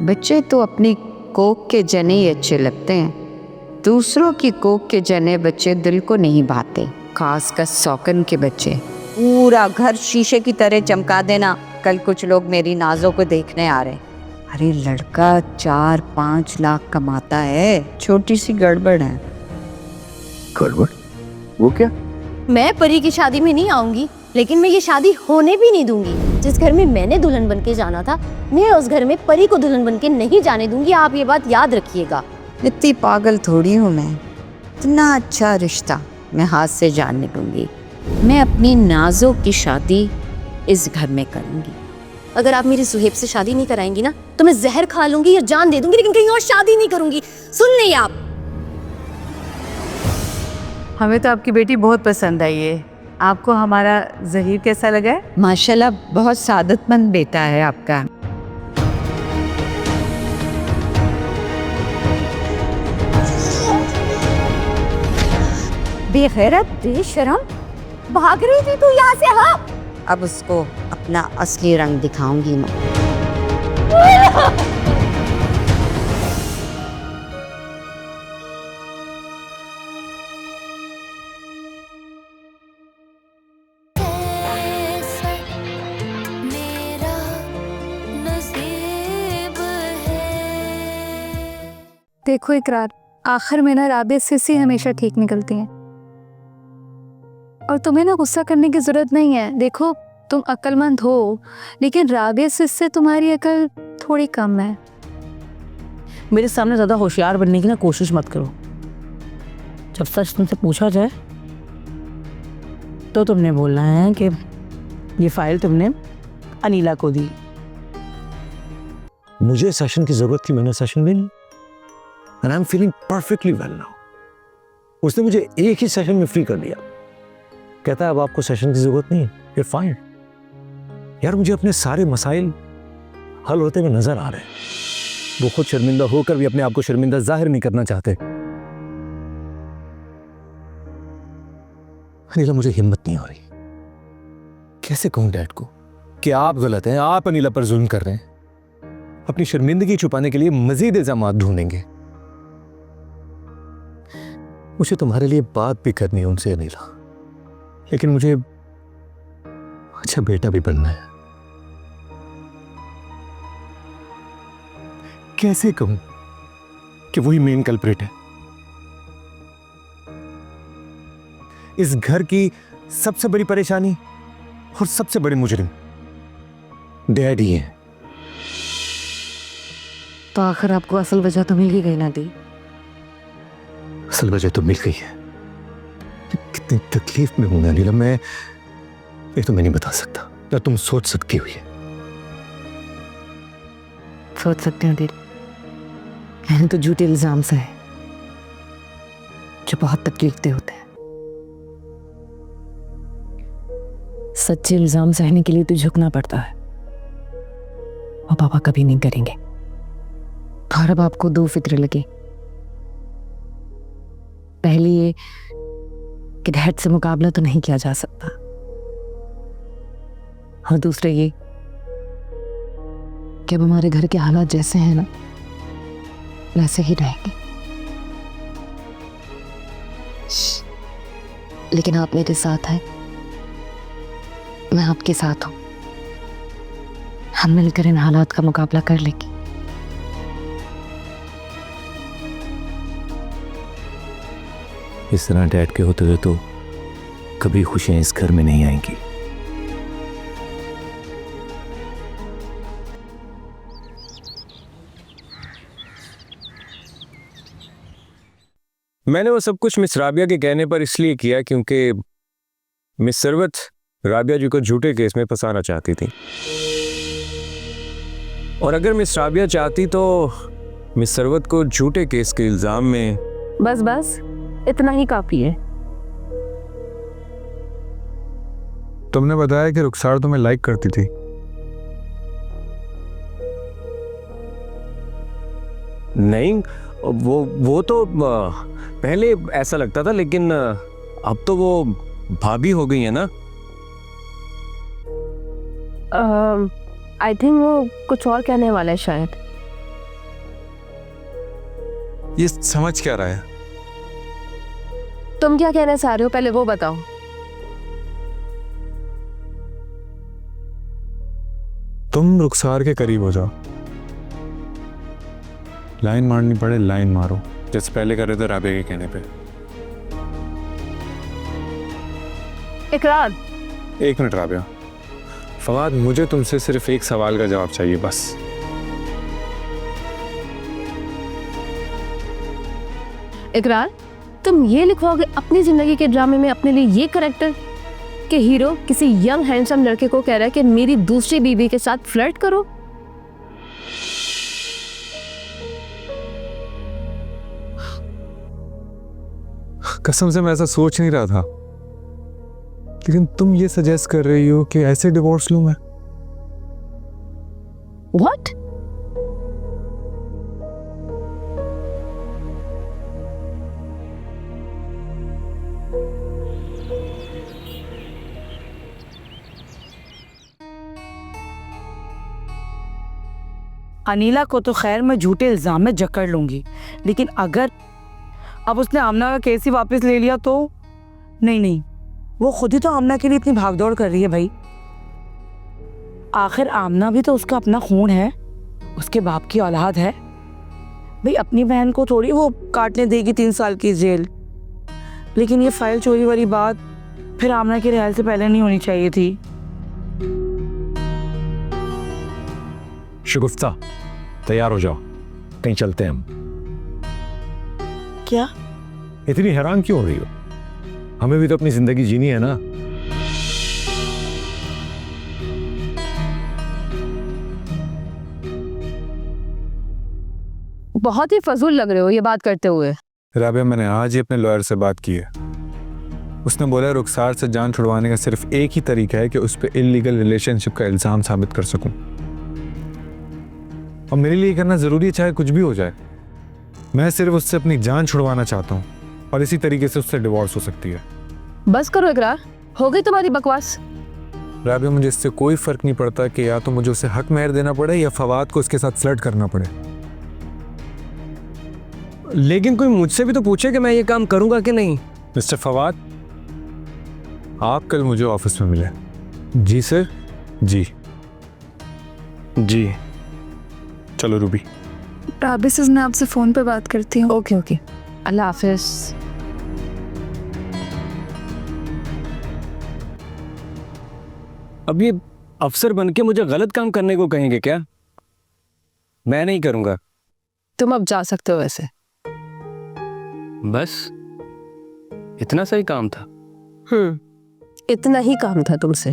बच्चे तो अपनी कोख के जने ही अच्छे लगते हैं, दूसरों की कोख के जने बच्चे दिल को नहीं भाते, खासकर सौकन के बच्चे। पूरा घर शीशे की तरह चमका देना, कल कुछ लोग मेरी नाजों को देखने आ रहे। अरे लड़का 4-5 लाख कमाता है, छोटी सी गड़बड़ है। गड़बड़? वो क्या? मैं परी की शादी में नहीं आऊंगी, लेकिन मैं ये शादी होने भी नहीं दूंगी। जिस घर में मैंने दुल्हन बनके जाना था, मैं उस घर में परी को दुल्हन बनके नहीं जाने दूंगी। आप ये बात याद रखिएगा। इतनी पागल थोड़ी हूँ मैं, इतना अच्छा रिश्ता मैं हाथ से जाने दूंगी। मैं अपनी नाजों की शादी इस घर में करूंगी। अगर आप मेरी सुहेब से शादी नहीं कराएंगी ना, तो मैं जहर खा लूंगी या जान दे दूंगी, लेकिन कहीं और शादी नहीं करूंगी। सुन नहीं आप? हमें तो आपकी बेटी बहुत पसंद आई है। आपको हमारा ज़हीर कैसा लगा है? माशाल्लाह बहुत सादतमंद बेटा है आपका। बेगैरत, बेशरम, भाग रही थी तू यहाँ से? हाँ, अब उसको अपना असली रंग दिखाऊंगी मैं। देखो इकरार, आखिर में ना राबिया सिस्सी हमेशा ठीक निकलती हैं, और तुम्हें ना गुस्सा करने की जरूरत नहीं है। देखो तुम अक्लमंद हो, लेकिन राबिया से तुम्हारी अकल थोड़ी कम है। मेरे सामने ज़्यादा होशियार बनने की ना कोशिश मत करो। जब सच तुमसे पूछा जाए तो तुमने बोलना है कि ये फाइल तुमने अनीला को दी। मुझे सेशन की जरूरत थी, मैंने सेशन भी नहीं। And I'm feeling perfectly well now. उसने मुझे एक ही सेशन में फ्री कर दिया। कहता है अब आपको सेशन की जरूरत नहीं है, you're fine। यार मुझे अपने सारे मसाइल हल होते हुए नजर आ रहे हैं। वो खुद शर्मिंदा होकर भी अपने आप को शर्मिंदा जाहिर नहीं करना चाहते। अनीला, मुझे हिम्मत नहीं हो रही। कैसे कहूं डैड को कि आप गलत हैं, आप अनीला पर जुल्म कर रहे हैं। अपनी शर्मिंदगी छुपाने के लिए मजीद इल्जामात ढूंढेंगे। मुझे तुम्हारे लिए बात भी करनी है उनसे अनीला, लेकिन मुझे अच्छा बेटा भी बनना है। कैसे कहूं कि वही मेन कल्प्रिट है? इस घर की सबसे बड़ी परेशानी और सबसे बड़े मुजरिम डैड ही है। तो आखिर आपको असल वजह तो मिल ही गई ना दी। असल वजह तो मिल गई है। कितनी तकलीफ में हूं ना अनीला, मैं ये तो मैं नहीं बता सकता, ना तुम सोच सकती हो। ये सोच सकती हूँ दीदी, मैंने तो झूठे इल्जाम से है जो बहुत तकलीफ दे होते हैं। सच्चे इल्जाम सहने के लिए तो झुकना पड़ता है, और पापा कभी नहीं करेंगे। और अब आपको दो फिक्र लगी, पहली ये कि डैड से मुकाबला तो नहीं किया जा सकता, और दूसरा ये कि अब हमारे घर के हालात जैसे हैं ना वैसे ही रहेंगे। लेकिन आप मेरे साथ हैं, मैं आपके साथ हूं। हम मिलकर इन हालात का मुकाबला कर लेंगे। इस तरह डैड के होते हुए तो कभी खुशियां इस घर में नहीं आएंगी। मैंने वो सब कुछ मिस राबिया के कहने पर इसलिए किया क्योंकि मिस सरवत राबिया जी को झूठे केस में फंसाना चाहती थी, और अगर मिस राबिया चाहती तो मिस सरवत को झूठे केस के इल्जाम में। बस बस इतना ही काफी है। तुमने बताया कि रुखसार तुम्हें लाइक करती थी। नहीं, वो तो पहले ऐसा लगता था, लेकिन अब तो वो भाभी हो गई है ना। आई थिंक वो कुछ और कहने वाला है शायद। ये समझ क्या रहा है? तुम क्या कहना चाह रहे हो पहले वो बताओ। तुम रुखसार के करीब हो जाओ, लाइन मारनी पड़े लाइन मारो, जैसे पहले कर रहे थे राबे के कहने पे। इकरार, एक मिनट राबिया, फवाद मुझे तुमसे सिर्फ एक सवाल का जवाब चाहिए बस। इकरार, तुम ये लिखवाओगे अपनी जिंदगी के ड्रामे में अपने लिए ये करेक्टर कि हीरो किसी यंग हैंडसम लड़के को कह रहा है कि मेरी दूसरी बीवी के साथ फ्लर्ट करो? कसम से मैं ऐसा सोच नहीं रहा था, लेकिन तुम ये सजेस्ट कर रही हो कि ऐसे डिवोर्स लूं मैं? व्हाट? अनीला को तो खैर मैं झूठे इल्जाम में जकड़ लूंगी, लेकिन अगर अब उसने आमना का केस ही वापस ले लिया तो नहीं, वो खुद ही तो आमना के लिए इतनी भागदौड़ कर रही है भाई। आखिर आमना भी तो उसका अपना खून है, उसके बाप की औलाद है भाई। अपनी बहन को थोड़ी वो काटने देगी 3 साल की जेल। लेकिन ये फाइल चोरी वाली बात फिर आमना के रिहाल से पहले नहीं होनी चाहिए थी। शगुफ्ता, तैयार हो जाओ, कहीं चलते हैं हम। क्या? इतनी हैरान क्यों हो रही हो? हमें भी तो अपनी जिंदगी जीनी है ना। बहुत ही फजूल लग रहे हो ये बात करते हुए। राबिया, मैंने आज ही अपने लॉयर से बात की है। उसने बोला रुखसार से जान छुड़वाने का सिर्फ एक ही तरीका है कि उस पर इल्लीगल रिलेशनशिप का इल्जाम साबित कर सकूं। और मेरे लिए करना जरूरी है, चाहे कुछ भी हो जाए। मैं सिर्फ उससे अपनी जान छुड़वाना चाहता हूँ और इसी तरीके से उससे डिवोर्स हो सकती है। बस करो इकरार, हो गई तुम्हारी बकवास। राबिया, मुझे इससे कोई फर्क नहीं पड़ता कि या तो मुझे उसे हक मेहर देना पड़े या फवाद को उसके साथ फ्लर्ट करना पड़े। लेकिन कोई मुझसे भी तो पूछे कि मैं ये काम करूंगा कि नहीं। मिस्टर फवाद, आप कल मुझे ऑफिस में मिले। जी सर। जी चलो रूबी। राबे से मैं आपसे फ़ोन पे बात करती हूँ। ओके ओके, अल्लाह हाफिज। अब ये अफसर बन के मुझे गलत काम करने को कहेंगे क्या? मैं नहीं करूंगा। तुम अब जा सकते हो वैसे। बस इतना सही काम था। इतना ही काम था तुमसे।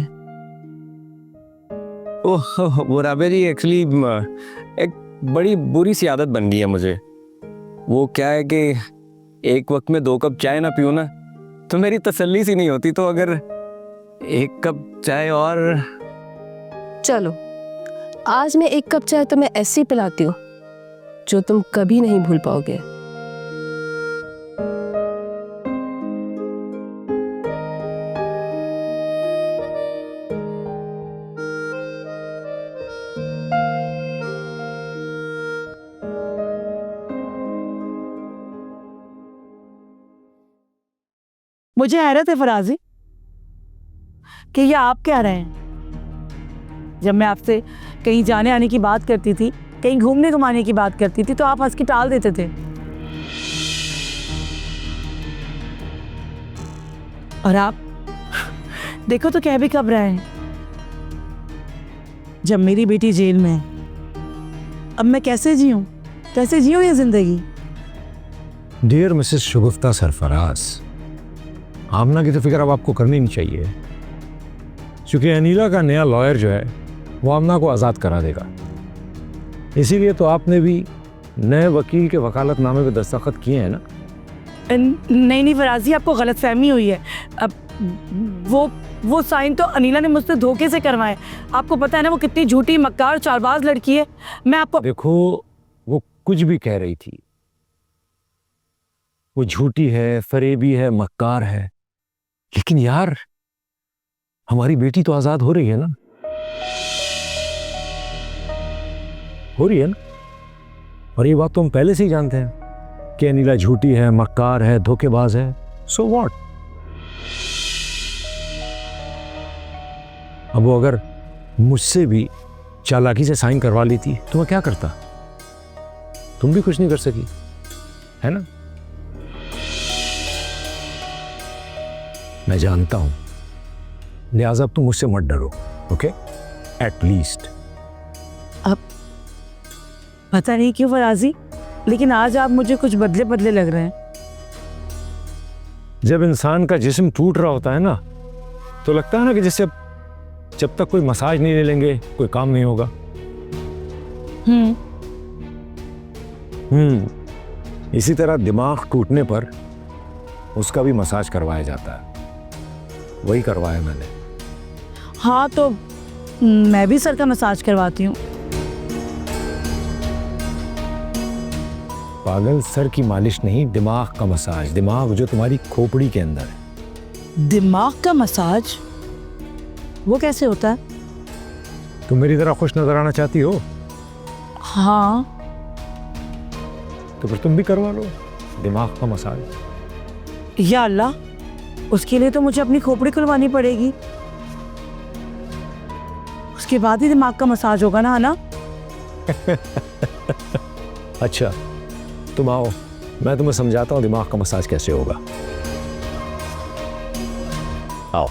ओह वो राबे जी, एक्चुअली एक बड़ी बुरी सी आदत बन गई है मुझे। वो क्या है कि एक वक्त में 2 कप चाय ना पीऊँ ना तो मेरी तसल्ली सी नहीं होती। तो अगर 1 कप चाय और। चलो आज मैं 1 कप चाय तुम्हें ऐसी पिलाती हूँ जो तुम कभी नहीं भूल पाओगे। मुझे हैरत है फराजी कि ये आप क्या रहे हैं। जब मैं आपसे कहीं जाने आने की बात करती थी, कहीं घूमने घुमाने की बात करती थी, तो आप हंस के टाल देते थे। और आप देखो तो कह भी कब रहे हैं। जब मेरी बेटी जेल में है, अब मैं कैसे जीऊं ये जिंदगी? डियर मिसेस शगुफ्ता सरफराज, आमना की तो फिक्र अब आपको करनी नहीं चाहिए, क्योंकि अनीला का नया लॉयर जो है वो आमना को आज़ाद करा देगा। इसीलिए तो आपने भी नए वकील के वकालतनामे पे दस्तखत किए हैं ना। नहीं फराजी, आपको गलतफहमी हुई है। अब वो साइन तो अनीला ने मुझसे धोखे से करवाए। आपको पता है ना वो कितनी झूठी मक्कार चालबाज लड़की है। मैं आपको देखो, वो कुछ भी कह रही थी, वो झूठी है, फरेबी है, मक्कार है, लेकिन यार हमारी बेटी तो आजाद हो रही है ना। हो रही है ना, और ये बात तो हम पहले से ही जानते हैं। कि अनिला झूठी है, मक्कार है, धोखेबाज है, सो व्हाट? अब वो अगर मुझसे भी चालाकी से साइन करवा ली थी तो मैं क्या करता? तुम भी कुछ नहीं कर सकी, है ना? मैं जानता हूं, लिहाजा अब तुम मुझसे मत डरो, ओके? At least. पता नहीं क्यों फराजी, लेकिन आज आप मुझे कुछ बदले बदले लग रहे हैं। जब इंसान का जिस्म टूट रहा होता है ना, तो लगता है ना कि जैसे जब तक कोई मसाज नहीं ले लेंगे कोई काम नहीं होगा। इसी तरह दिमाग टूटने पर उसका भी मसाज करवाया जाता है, वही करवाया मैंने। हाँ तो मैं भी सर का मसाज करवाती हूँ। पागल, सर की मालिश नहीं, दिमाग का मसाज। दिमाग जो तुम्हारी खोपड़ी के अंदर है। दिमाग का मसाज? वो कैसे होता है? तुम मेरी तरह खुश नजर आना चाहती हो हाँ। तो फिर तुम भी करवा लो दिमाग का मसाज। या अल्लाह, उसके लिए तो मुझे अपनी खोपड़ी खुलवानी पड़ेगी, उसके बाद ही दिमाग का मसाज होगा ना, है ना? अच्छा, तुम आओ, मैं तुम्हें समझाता हूँ दिमाग का मसाज कैसे होगा। आओ।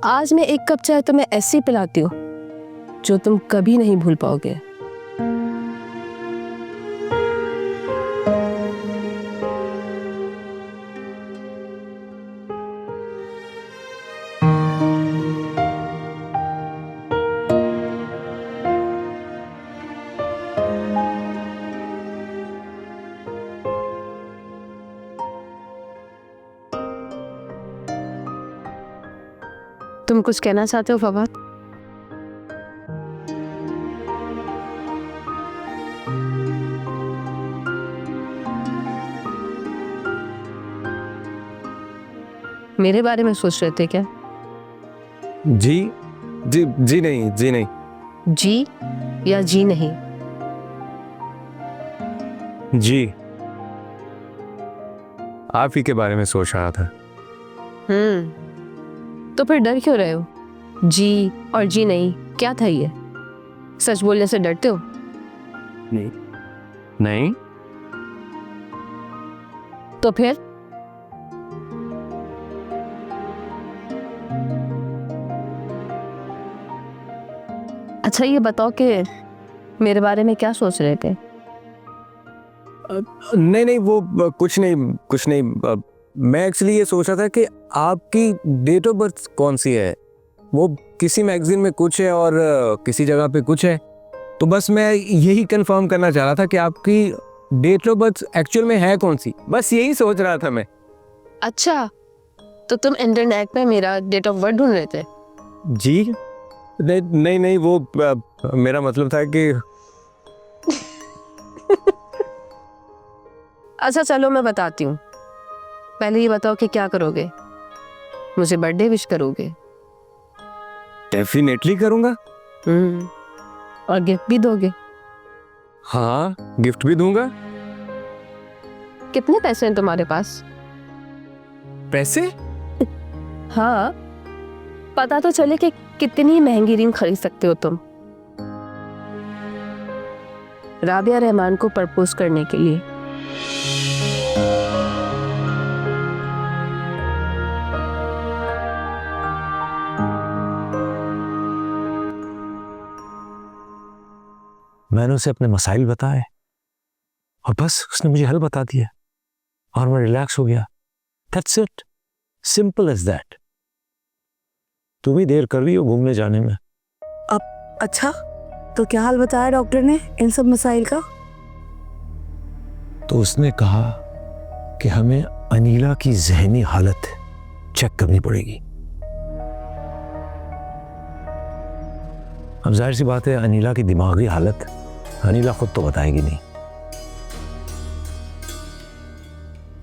आज मैं एक कप चाय तुम्हें ऐसी पिलाती हूँ जो तुम कभी नहीं भूल पाओगे। तुम कुछ कहना चाहते हो फवाद? मेरे बारे में सोच रहे थे क्या? जी जी जी नहीं, जी नहीं। जी या जी नहीं? जी, आप ही के बारे में सोच रहा था। तो फिर डर क्यों रहे हो? जी और जी नहीं क्या था ये? सच बोलने से डरते हो? नहीं नहीं। तो फिर अच्छा ये बताओ कि मेरे बारे में क्या सोच रहे थे? नहीं नहीं, वो कुछ नहीं। मैं एक्चुअली ये सोच रहा था कि आपकी डेट ऑफ बर्थ कौन सी है। वो किसी मैगजीन में कुछ है और किसी जगह पे कुछ है, तो बस मैं यही कंफर्म करना चाह रहा था कि आपकी डेट ऑफ बर्थ एक्चुअल में है कौन सी, बस यही सोच रहा था मैं। अच्छा, तो तुम इंटरनेट पे मेरा डेट ऑफ बर्थ ढूंढ रहे थे? जी नहीं, वो मेरा मतलब था कि अच्छा चलो मैं बताती हूँ। पहले ये बताओ कि क्या करोगे? मुझे बर्थडे विश करोगे? डेफिनेटली करूँगा। और गिफ्ट भी दोगे? हाँ, गिफ्ट भी दूंगा। कितने पैसे हैं तुम्हारे पास? पैसे? हाँ, पता तो चले कि कितनी महंगी रिंग खरीद सकते हो तुम राबिया रहमान को प्रपोज करने के लिए। मैंने उसे अपने मसाइल बताए और बस उसने मुझे हल बता दिया और मैं रिलैक्स हो गया। That's it. Simple as that. तुम ही देर कर रही हो घूमने जाने में। अब अच्छा, तो क्या हाल बताया डॉक्टर ने इन सब मसाइल का? तो उसने कहा कि हमें अनीला की जहनी हालत चेक करनी पड़ेगी। अब जाहिर सी बात है अनीला की दिमागी हालत अनिला खुद तो बताएगी नहीं,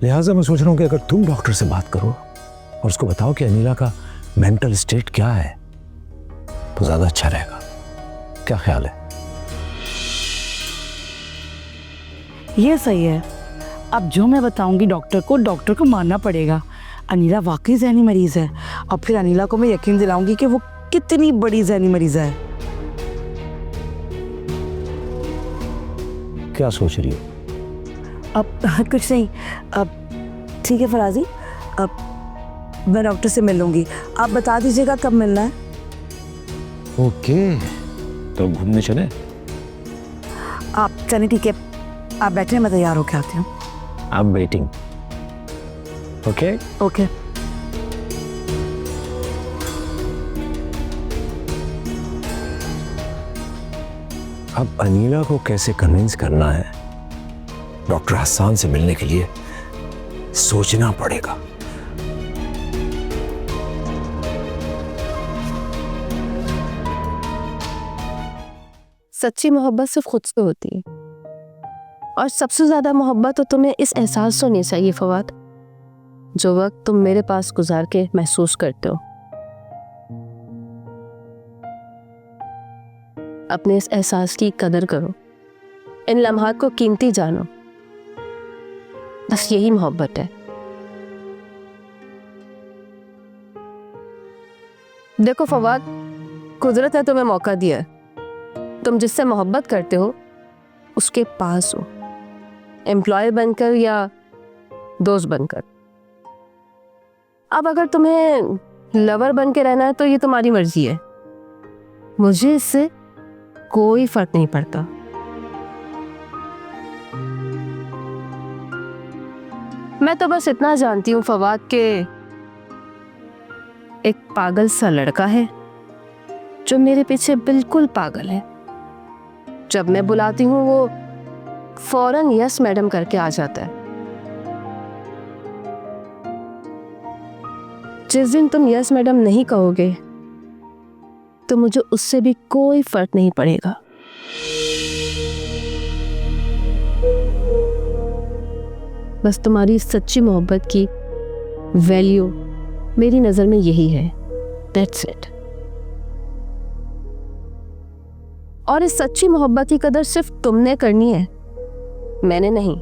लिहाजा मैं सोच रहा हूं कि अगर तुम डॉक्टर से बात करो और उसको बताओ कि अनिला का मेंटल स्टेट क्या है तो ज्यादा अच्छा रहेगा। क्या ख्याल है? ये सही है। अब जो मैं बताऊंगी डॉक्टर को मानना पड़ेगा। अनिला वाकई जहनी मरीज है और फिर अनिला को मैं यकीन दिलाऊंगी कि वो कितनी बड़ी जहनी मरीज है। क्या सोच रही हो? अब कुछ नहीं। अब ठीक है फराजी, अब मैं डॉक्टर से मिल लूंगी। आप बता दीजिएगा कब मिलना है। ओके, तो घूमने चले? आप चलिए ठीक है, आप बैठे, मैं तैयार होके आती हूँ। I am waiting. Okay okay. अब अनीला को कैसे कन्विंस करना है डॉक्टर हसन से मिलने के लिए सोचना पड़ेगा। सच्ची मोहब्बत सिर्फ खुद से होती है, और सबसे ज्यादा मोहब्बत तो तुम्हें इस एहसास से होनी चाहिए फवाद, जो वक्त तुम मेरे पास गुजार के महसूस करते हो। अपने इस एहसास की कदर करो, इन लम्हात को कीमती जानो। बस यही मोहब्बत है। देखो फवाद, कुदरत ने तुम्हें मौका दिया है, तुम जिससे मोहब्बत करते हो उसके पास हो, एम्प्लॉय बनकर या दोस्त बनकर। अब अगर तुम्हें लवर बन के रहना है तो ये तुम्हारी मर्जी है, मुझे इससे कोई फर्क नहीं पड़ता। मैं तो बस इतना जानती हूँ फवाद के एक पागल सा लड़का है जो मेरे पीछे बिल्कुल पागल है। जब मैं बुलाती हूँ वो फौरन यस मैडम करके आ जाता है। जिस दिन तुम यस मैडम नहीं कहोगे तो मुझे उससे भी कोई फर्क नहीं पड़ेगा। बस तुम्हारी सच्ची मोहब्बत की वैल्यू मेरी नजर में यही है, दैट्स इट। और इस सच्ची मोहब्बत की कदर सिर्फ तुमने करनी है, मैंने नहीं।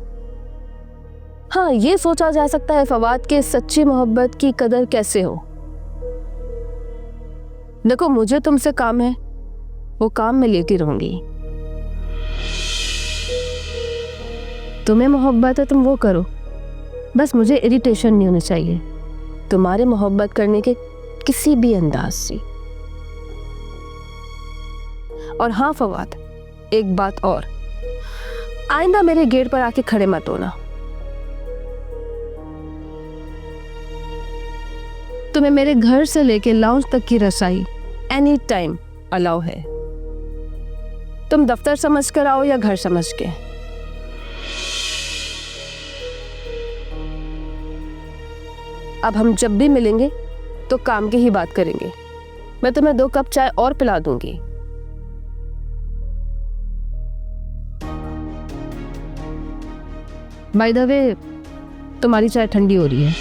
हाँ, ये सोचा जा सकता है फवाद के सच्ची मोहब्बत की कदर कैसे हो। देखो, मुझे तुमसे काम है, वो काम मैं लेती रहूंगी। तुम्हें मोहब्बत है, तुम वो करो, बस मुझे इरिटेशन नहीं होनी चाहिए तुम्हारे मोहब्बत करने के किसी भी अंदाज से। और हाँ फवाद, एक बात और, आइंदा मेरे गेट पर आके खड़े मत होना। तुम्हें मेरे घर से लेके लाउंज तक की रसाई एनी टाइम अलाउ है, तुम दफ्तर समझ कर आओ या घर समझ के। अब हम जब भी मिलेंगे तो काम की ही बात करेंगे। मैं तुम्हें 2 कप चाय और पिला दूंगी। बाय द वे, तुम्हारी चाय ठंडी हो रही है।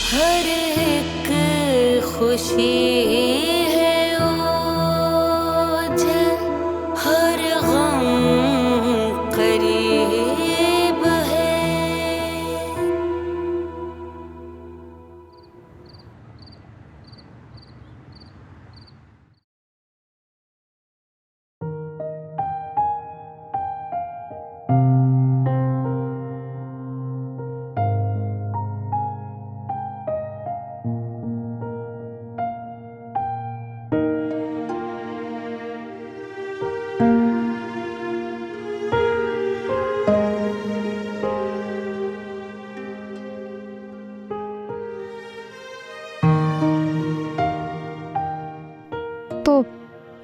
हर एक खुशी है ओझल, हर गम करीब है।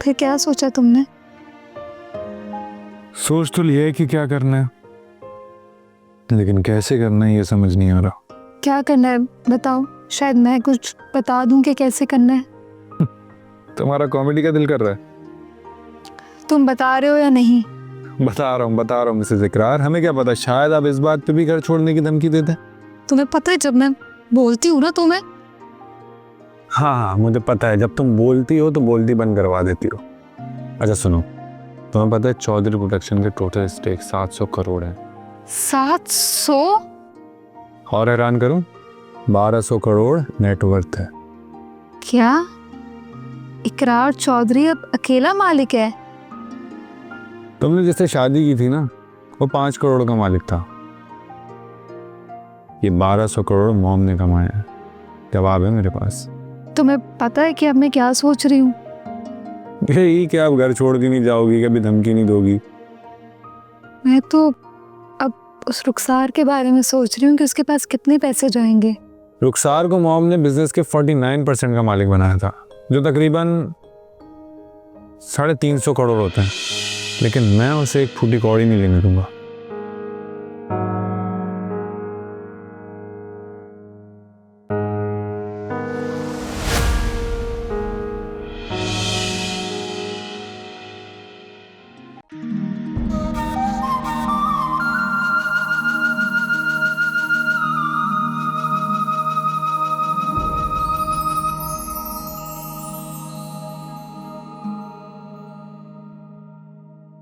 फिर क्या सोचा तुमने? सोच तो लिया है कि क्या करना है, लेकिन कैसे करना है ये समझ नहीं आ रहा। क्या करना है बताओ, शायद मैं कुछ बता दूं कि कैसे करना है। तुम्हारा कॉमेडी का दिल कर रहा है? तुम बता रहे हो या नहीं? बता रहा हूँ मिसेस इकरार, हमें क्या पता, शायद आप इस बात पे भी घर छोड़ने की धमकी देते हैं। तुम्हें पता है जब मैं बोलती हूँ ना तुम्हें, हाँ मुझे पता है, जब तुम बोलती हो तो बोलती बंद करवा देती हो। अच्छा सुनो, तुम्हें पता है चौधरी प्रोडक्शन के टोटल स्टेक 700 करोड़ है। 700? और हैरान करूं, 1200 करोड़ नेटवर्थ है। क्या इकरार चौधरी अब अकेला मालिक है? तुमने जिससे शादी की थी ना, वो 5 करोड़ का मालिक था। ये 1200 करोड़ मॉम ने कमाया है। जवाब है मेरे पास। तुम्हें पता है कि अब मैं क्या सोच रही हूँ? यही कि आप घर छोड़ के नहीं जाओगी, कभी धमकी नहीं दोगी। मैं तो अब उस रुखसार के बारे में सोच रही हूँ कि उसके पास कितने पैसे जाएंगे। रुखसार को मॉम ने बिजनेस के 49% का मालिक बनाया था, जो तकरीबन 350 करोड़ होते हैं, लेकिन मैं उसे एक फूटी कौड़ी नहीं लेने दूंगा।